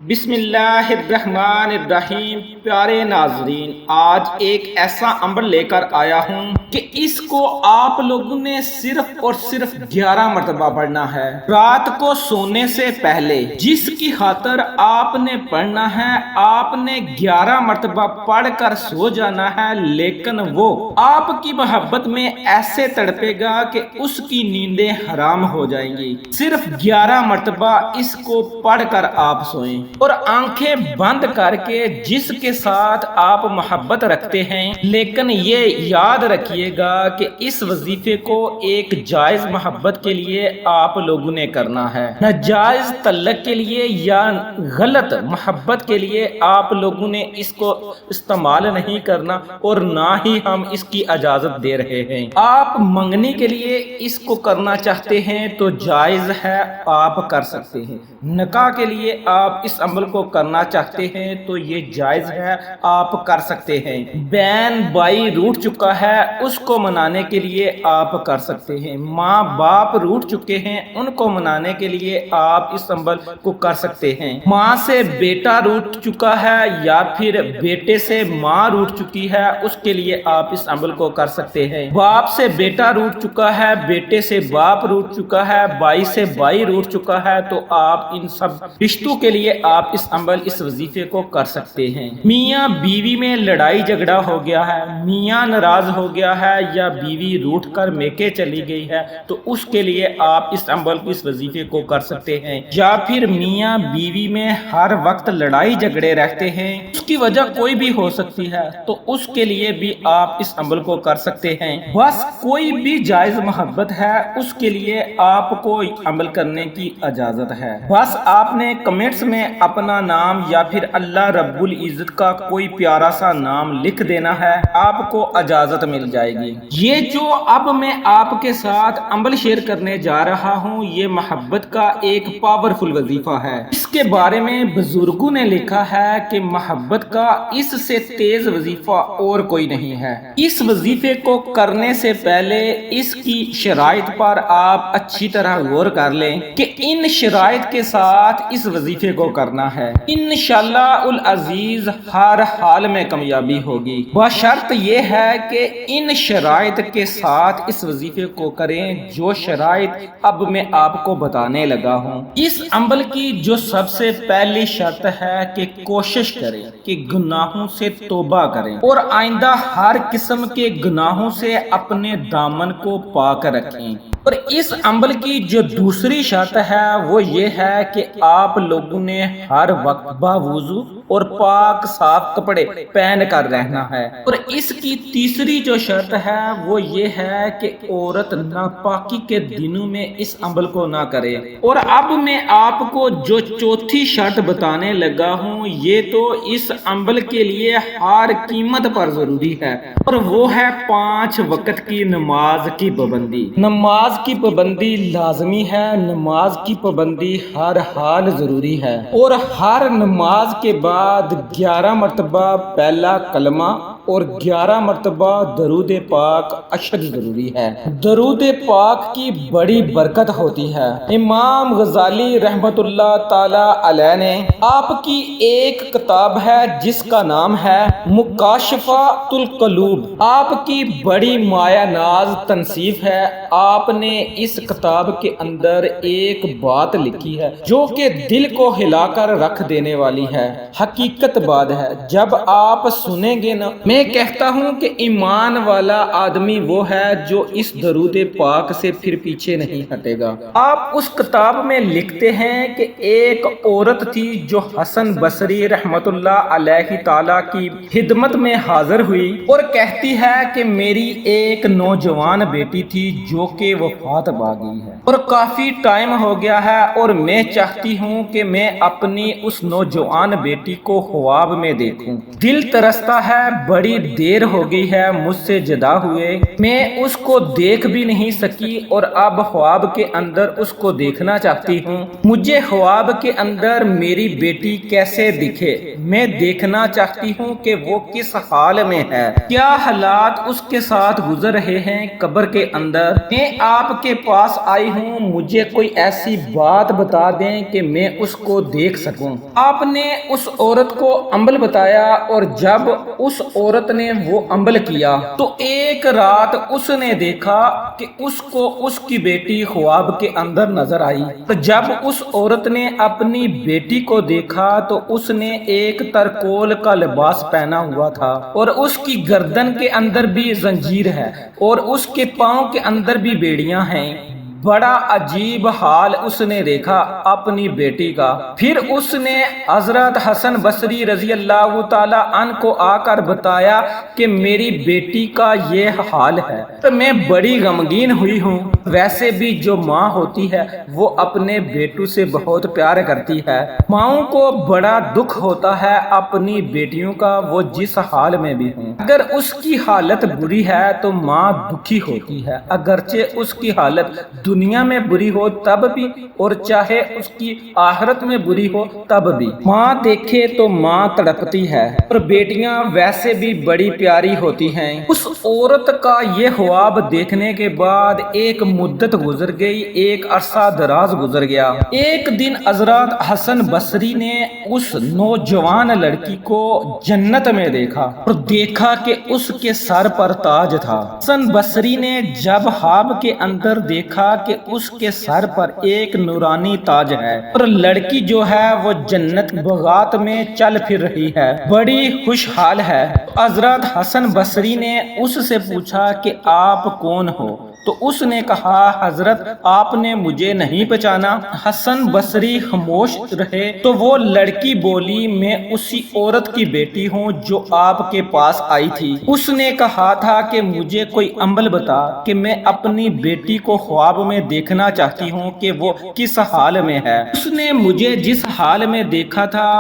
بسم اللہ الرحمن الرحیم۔ پیارے ناظرین، آج ایک ایسا امر لے کر آیا ہوں کہ اس کو آپ لوگوں نے صرف اور صرف 11 مرتبہ پڑھنا ہے رات کو سونے سے پہلے۔ جس کی خاطر آپ نے پڑھنا ہے، آپ نے 11 مرتبہ پڑھ کر سو جانا ہے، لیکن وہ آپ کی محبت میں ایسے تڑپے گا کہ اس کی نیندیں حرام ہو جائیں گی۔ صرف 11 مرتبہ اس کو پڑھ کر آپ سوئیں اور آنکھیں بند کر کے جس کے ساتھ آپ محبت رکھتے ہیں، لیکن یہ یاد رکھیے گا کہ اس وظیفے کو ایک جائز محبت کے لیے آپ لوگوں نے کرنا ہے، ناجائز تعلق کے لیے یا غلط محبت کے لیے آپ لوگوں نے اس کو استعمال نہیں کرنا، اور نہ ہی ہم اس کی اجازت دے رہے ہیں۔ آپ منگنی کے لیے اس کو کرنا چاہتے ہیں تو جائز ہے، آپ کر سکتے ہیں۔ نکاح کے لیے آپ اس عمل کو کرنا چاہتے ہیں تو یہ جائز ہے، آپ کر سکتے ہیں۔ بہن بھائی روٹھ چکا ہے، اس کو منانے کے لیے آپ کر سکتے ہیں۔ ماں باپ روٹھ چکے ہیں، ان کو منانے کے لیے آپ اس عمل کو کر سکتے ہیں۔ ماں سے بیٹا روٹھ چکا ہے یا پھر بیٹے سے ماں روٹھ چکی ہے، اس کے لیے آپ اس عمل کو کر سکتے ہیں۔ باپ سے بیٹا روٹھ چکا ہے، بیٹے سے باپ روٹھ چکا ہے، بھائی سے بھائی روٹھ چکا ہے، تو آپ ان سب رشتوں کے لیے آپ اس عمل اس وظیفے کو کر سکتے ہیں۔ میاں بیوی میں لڑائی جھگڑا ہو گیا ہے، میاں ناراض ہو گیا ہے یا بیوی روٹھ کر میکے چلی گئی ہے، تو اس کے لیے آپ اس عمل اس وظیفے کو کر سکتے ہیں۔ یا پھر میاں بیوی میں ہر وقت لڑائی جھگڑے رہتے ہیں، اس کی وجہ کوئی بھی ہو سکتی ہے، تو اس کے لیے بھی آپ اس عمل کو کر سکتے ہیں۔ بس کوئی بھی جائز محبت ہے، اس کے لیے آپ کو عمل کرنے کی اجازت ہے۔ بس آپ نے کمنٹس میں اپنا نام یا پھر اللہ رب العزت کا کوئی پیارا سا نام لکھ دینا ہے، آپ کو اجازت مل جائے گی۔ یہ جو اب میں آپ کے ساتھ عمل شیئر کرنے جا رہا ہوں، یہ محبت کا ایک پاورفل وظیفہ ہے۔ اس کے بارے میں بزرگوں نے لکھا ہے کہ محبت کا اس سے تیز وظیفہ اور کوئی نہیں ہے۔ اس وظیفے کو کرنے سے پہلے اس کی شرائط پر آپ اچھی طرح غور کر لیں کہ ان شرائط کے ساتھ اس وظیفے کو کرنا ہے۔ انشاءاللہ العزیز ہر حال میں کامیابی ہوگی، بشرط یہ ہے کہ ان شرائط کے ساتھ اس وظیفے کو کریں جو شرائط اب میں آپ کو بتانے لگا ہوں۔ اس عمل کی جو سب سے پہلی شرط ہے کہ کوشش کریں کہ گناہوں سے توبہ کریں اور آئندہ ہر قسم کے گناہوں سے اپنے دامن کو پاک رکھیں۔ اور اس عمل کی جو دوسری شرط ہے وہ یہ ہے کہ آپ لوگوں نے ہر وقت باوضو اور پاک صاف کپڑے پہن کر رہنا ہے۔ اور اس کی تیسری جو شرط ہے وہ یہ ہے کہ عورت ناپاکی کے دنوں میں اس عمل کو نہ کرے۔ اور اب میں آپ کو جو چوتھی شرط بتانے لگا ہوں، یہ تو اس عمل کے لیے ہر قیمت پر ضروری ہے، اور وہ ہے 5 وقت کی نماز کی پابندی۔ نماز کی پابندی لازمی ہے، نماز کی پابندی ہر حال ضروری ہے، اور ہر نماز کے بعد 11 مرتبہ پہلا کلمہ اور 11 مرتبہ درود پاک اشد ضروری ہے۔ درود پاک کی بڑی برکت ہوتی ہے۔ امام غزالی رحمت اللہ تعالی علیہ نے آپ کی ایک کتاب ہے جس کا نام ہے مکاشفۃ القلوب، آپ کی بڑی مایہ ناز تنصیف ہے۔ آپ نے اس کتاب کے اندر ایک بات لکھی ہے جو کہ دل کو ہلا کر رکھ دینے والی ہے، حقیقت بات ہے۔ جب آپ سنیں گے نا، میں کہتا ہوں کہ ایمان والا آدمی وہ ہے جو اس درود پاک سے پھر پیچھے نہیں ہٹے گا۔ آپ اس کتاب میں لکھتے ہیں کہ ایک عورت تھی جو حسن بصری رحمت اللہ علیہ تعالی کی خدمت میں حاضر ہوئی اور کہتی ہے کہ میری ایک نوجوان بیٹی تھی جو کہ وفات پا گئی ہے، اور کافی ٹائم ہو گیا ہے، اور میں چاہتی ہوں کہ میں اپنی اس نوجوان بیٹی کو خواب میں دیکھوں۔ دل ترستا ہے، بڑی دیر ہو گئی ہے مجھ سے جدا ہوئے، میں اس کو دیکھ بھی نہیں سکی، اور اب خواب کے اندر اس کو دیکھنا چاہتی ہوں۔ مجھے خواب کے اندر میری بیٹی کیسے دکھے میں دیکھنا چاہتی ہوں کہ وہ کس حال میں ہے، کیا حالات اس کے ساتھ گزر رہے ہیں قبر کے اندر۔ میں آپ کے پاس آئی ہوں، مجھے کوئی ایسی بات بتا دیں کہ میں اس کو دیکھ سکوں۔ آپ نے اس عورت کو امبل بتایا، اور جب اس عورت نے وہ امبل کیا تو ایک رات اس نے دیکھا کہ اس کو اس کی بیٹی خواب کے اندر نظر آئی۔ تو جب اس عورت نے اپنی بیٹی کو دیکھا تو اس نے ایک ترکول کا لباس پہنا ہوا تھا، اور اس کی گردن کے اندر بھی زنجیر ہے، اور اس کے پاؤں کے اندر بھی بیڑیاں ہیں۔ بڑا عجیب حال اس نے دیکھا اپنی بیٹی کا۔ پھر اس نے حضرت حسن بصری رضی اللہ تعالی عنہ کو آ کر بتایا کہ میری بیٹی کا یہ حال ہے، تو میں بڑی غمگین ہوئی ہوں۔ ویسے بھی جو ماں ہوتی ہے وہ اپنے بیٹوں سے بہت پیار کرتی ہے۔ ماؤں کو بڑا دکھ ہوتا ہے اپنی بیٹیوں کا، وہ جس حال میں بھی ہوں۔ اگر اس کی حالت بری ہے تو ماں دکھی ہوتی ہے، اگرچہ اس کی حالت دنیا میں بری ہو تب بھی، اور چاہے اس کی آخرت میں بری ہو تب بھی۔ ماں دیکھے تو ماں تڑپتی ہے، اور بیٹیاں ویسے بھی بڑی پیاری ہوتی ہیں۔ اس عورت کا یہ خواب دیکھنے کے بعد ایک مدت گزر گئی، ایک عرصہ دراز گزر گیا۔ ایک دن حضرت حسن بصری نے اس نوجوان لڑکی کو جنت میں دیکھا، اور دیکھا کہ اس کے سر پر تاج تھا۔ حسن بصری نے جب خواب کے اندر دیکھا کہ اس کے سر پر ایک نورانی تاج ہے، اور لڑکی جو ہے وہ جنت بغات میں چل پھر رہی ہے، بڑی خوشحال ہے۔ حضرت حسن بصری نے اس سے پوچھا کہ آپ کون ہو؟ تو اس نے کہا حضرت آپ نے مجھے نہیں پہچانا؟ حسن بصری خاموش رہے تو وہ لڑکی بولی میں اسی عورت کی بیٹی ہوں جو آپ کے پاس آئی تھی۔ اس نے کہا تھا کہ مجھے کوئی امبل بتا کہ میں اپنی بیٹی کو خواب میں دیکھنا چاہتی ہوں کہ وہ کس حال میں ہے۔ اس نے مجھے جس حال میں دیکھا تھا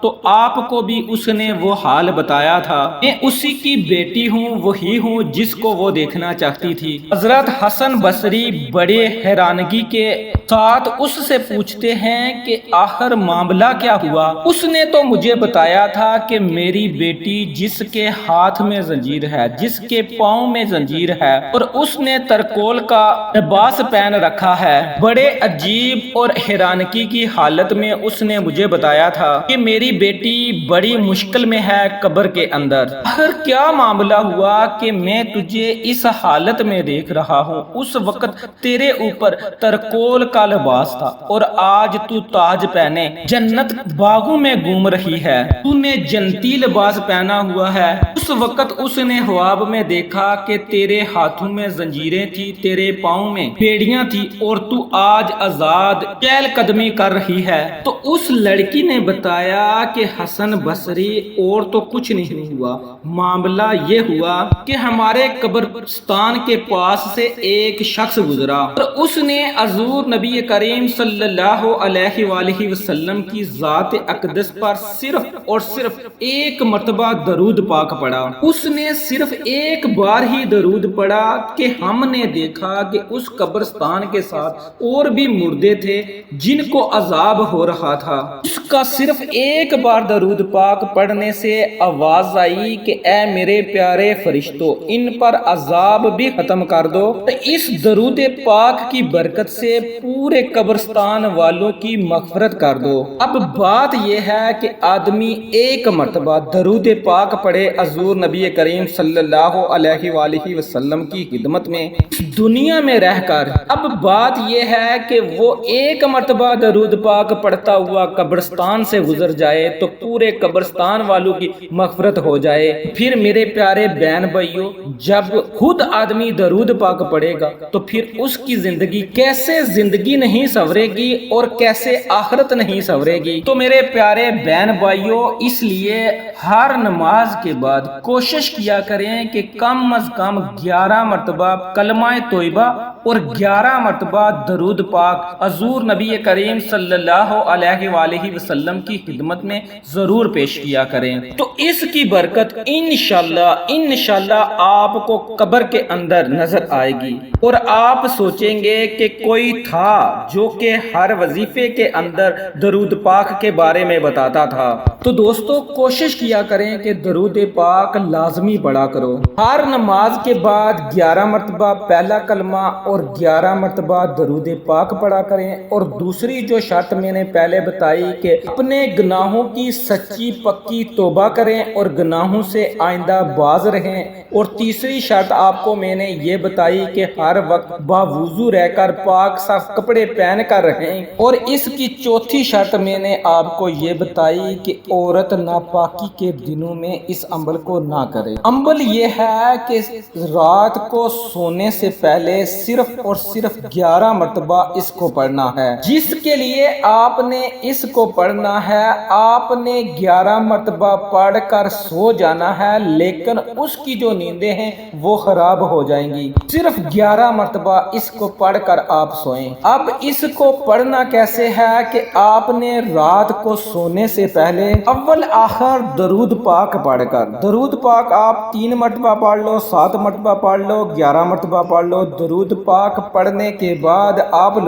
تو آپ کو بھی اس نے وہ حال بتایا تھا، میں اسی کی بیٹی ہوں، وہی ہوں جس کو وہ دیکھنا چاہتی تھی۔ حضرت حسن بصری بڑے حیرانگی کے ساتھ اس سے پوچھتے ہیں کہ آخر معاملہ کیا ہوا؟ اس نے تو مجھے بتایا تھا کہ میری بیٹی جس کے ہاتھ میں زنجیر ہے، جس کے پاؤں میں زنجیر ہے، اور اس نے ترکول کا لباس پہن رکھا ہے۔ بڑے عجیب اور حیرانگی کی حالت میں اس نے مجھے بتایا تھا کہ میری بیٹی بڑی مشکل میں ہے قبر کے اندر۔ آخر کیا معاملہ ہوا کہ میں تجھے اس حالت میں دیکھ رہا ہوں؟ اس وقت تیرے اوپر ترکول کا لباس تھا، اور آج تو تاج پہنے جنت باغوں میں گھوم رہی ہے، تو نے جنتی لباس پہنا ہوا ہے۔ اس وقت اس نے خواب میں دیکھا کہ تیرے ہاتھوں میں زنجیریں تھی، تیرے پاؤں میں بیڑیاں تھی، اور تو آج آزاد چہل قدمی کر رہی ہے۔ تو اس لڑکی نے بتایا کہ حسن بصری اور تو کچھ نہیں ہوا، معاملہ یہ ہوا کہ ہمارے قبرستان کے پاس سے ایک شخص گزرا، اور اس نے حضور نبی کریم صلی اللہ علیہ وآلہ وسلم کی ذات اقدس پر صرف اور صرف ایک مرتبہ درود پاک پڑھا۔ اس نے صرف ایک بار ہی درود پڑھا کہ ہم نے دیکھا کہ اس قبرستان کے ساتھ اور بھی مردے تھے جن کو عذاب ہو رہا تھا۔ اس کا صرف ایک بار درود پاک پڑھنے سے آواز آئی کہ اے میرے پیارے فرشتوں، ان پر عذاب بھی ختم کر دو۔ اس درود پاک کی برکت سے پورے قبرستان والوں کی مغفرت کر دو۔ اب بات یہ ہے کہ آدمی ایک مرتبہ درود پاک پڑھے حضور نبی کریم صلی اللہ علیہ وآلہ وسلم کی خدمت میں دنیا میں رہ کر۔ اب بات یہ ہے کہ وہ ایک مرتبہ درود پاک پڑھتا ہوا قبرستان سے گزر جائے تو پورے قبرستان والوں کی مغفرت ہو جائے۔ پھر میرے پیارے بہن بھائیوں، جب خود آدمی درود پاک پڑھے گا تو پھر اس کی زندگی کیسے زندگی نہیں سنورے گی اور کیسے آخرت نہیں سنورے گی۔ تو میرے پیارے بہن بھائیوں، اس لیے ہر نماز کے بعد کوشش کیا کریں کہ کم از کم 11 مرتبہ کلمہ طیبہ اور 11 مرتبہ درود پاک حضور نبی کریم صلی اللہ علیہ وآلہ وسلم کی خدمت میں ضرور پیش کیا کریں، تو اس کی برکت انشاءاللہ آپ کو قبر کے اندر نظر آئے گی، اور آپ سوچیں گے کہ کوئی تھا جو کہ ہر وظیفے کے اندر درود پاک کے بارے میں بتاتا تھا۔ تو دوستو کوشش کیا کریں کہ درود پاک لازمی پڑھا کرو۔ ہر نماز کے بعد 11 مرتبہ پہلا کلمہ اور 11 مرتبہ درود پاک پڑھا کریں، اور دوسری جو شرط میں نے پہلے بتائی کہ اپنے گناہوں کی سچی پکی توبہ کریں اور گناہوں سے آئندہ باز رہیں، اور تیسری شرط آپ کو میں نے یہ بتائی کہ ہر وقت باوضو رہ کر پاک صاف کپڑے پہن کر رہیں، اور اس کی چوتھی شرط میں نے آپ کو یہ بتائی کہ عورت ناپاکی کے دنوں میں اس عمل کو نہ کرے۔ عمل یہ ہے کہ رات کو سونے سے پہلے صرف اور صرف 11 مرتبہ اس کو پڑھنا ہے۔ جس کے لیے آپ نے اس کو پڑھنا ہے، آپ نے 11 مرتبہ پڑھ کر سو جانا ہے، لیکن اس کی جو نیندیں ہیں وہ خراب ہو جائیں گی۔ صرف 11 مرتبہ اس کو پڑھ کر آپ سوئیں۔ اب اس کو پڑھنا کیسے ہے کہ آپ نے رات کو سونے سے پہلے اول آخر درود پاک پڑھ کر، درود پاک آپ 3 مرتبہ پڑھ لو، 7 مرتبہ پڑھ لو، 11 مرتبہ پڑھ لو۔ درود پاک پڑھنے کے بعد آپ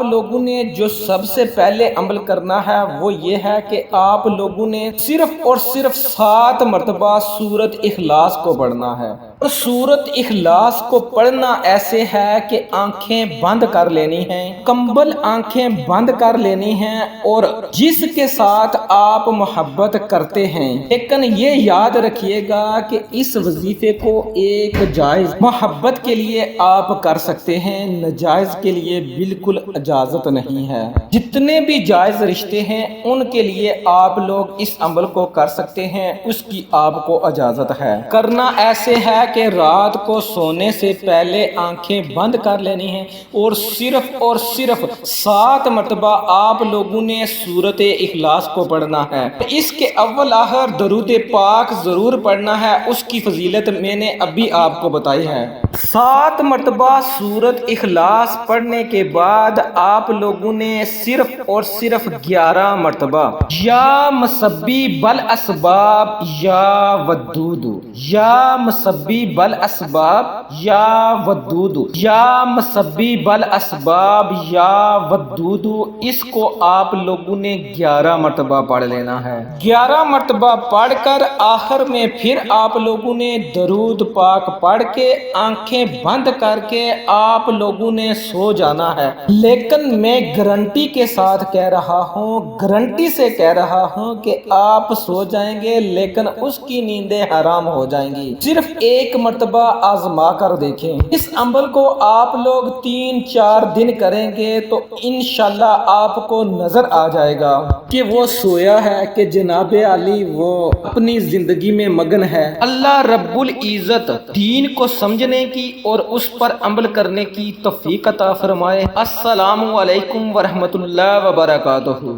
لوگوں نے جو سب سے پہلے عمل کرنا ہے وہ یہ ہے کہ آپ لوگوں نے صرف اور صرف 7 مرتبہ سورۃ اخلاص کو پڑھنا ہے۔ اور سورۃ اخلاص کو پڑھنا ایسے ہے کہ آنکھیں بند کر لینی ہیں، کمبل آنکھیں بند کر لینی ہیں، اور جس کے ساتھ آپ محبت کرتے ہیں، لیکن یہ یاد رکھیے گا کہ اس وظیفے کو ایک جائز محبت کے لیے آپ کر سکتے ہیں، ناجائز کے لیے بالکل اجازت نہیں ہے۔ جتنے بھی جائز رشتے ہیں ان کے لیے آپ لوگ اس عمل کو کر سکتے ہیں، اس کی آپ کو اجازت ہے۔ کرنا ایسے ہے کہ رات کو سونے سے پہلے آنکھیں بند کر لینی ہیں، اور صرف 7 مرتبہ آپ لوگوں نے سورۃ اخلاص کو پڑھنا ہے۔ اس کے اول آخر درود پاک ضرور پڑھنا ہے، اس کی فضیلت میں نے ابھی آپ کو بتائی ہے۔ 7 مرتبہ سورۃ اخلاص پڑھنے کے بعد آپ لوگوں نے صرف اور صرف 11 مرتبہ یا مسبب الاسباب یا ودود، یا مسبب الاسباب یا ودود، یا مسبب الاسباب یا ودود، اس کو آپ لوگوں نے 11 مرتبہ پڑھ لینا ہے۔ 11 مرتبہ پڑھ کر آخر میں پھر آپ لوگوں نے درود پاک پڑھ کے آنکھیں بند کر کے آپ لوگوں نے سو جانا ہے۔ لیکن میں گارنٹی کے ساتھ کہہ رہا ہوں، گارنٹی سے کہہ رہا ہوں کہ آپ سو جائیں گے، لیکن اس کی نیندیں حرام ہو جائیں گی۔ صرف ایک مرتبہ آزما کر دیکھیں۔ اس عمل کو آپ لوگ 3-4 دن کریں گے تو انشاءاللہ آپ کو نظر آ جائے گا کہ وہ سویا ہے کہ جناب علی وہ اپنی زندگی میں مگن ہے۔ اللہ رب العزت دین کو سمجھنے کی اور اس پر عمل کرنے کی توفیق عطا فرمائے۔ السلام علیکم ورحمۃ اللہ وبرکاتہ۔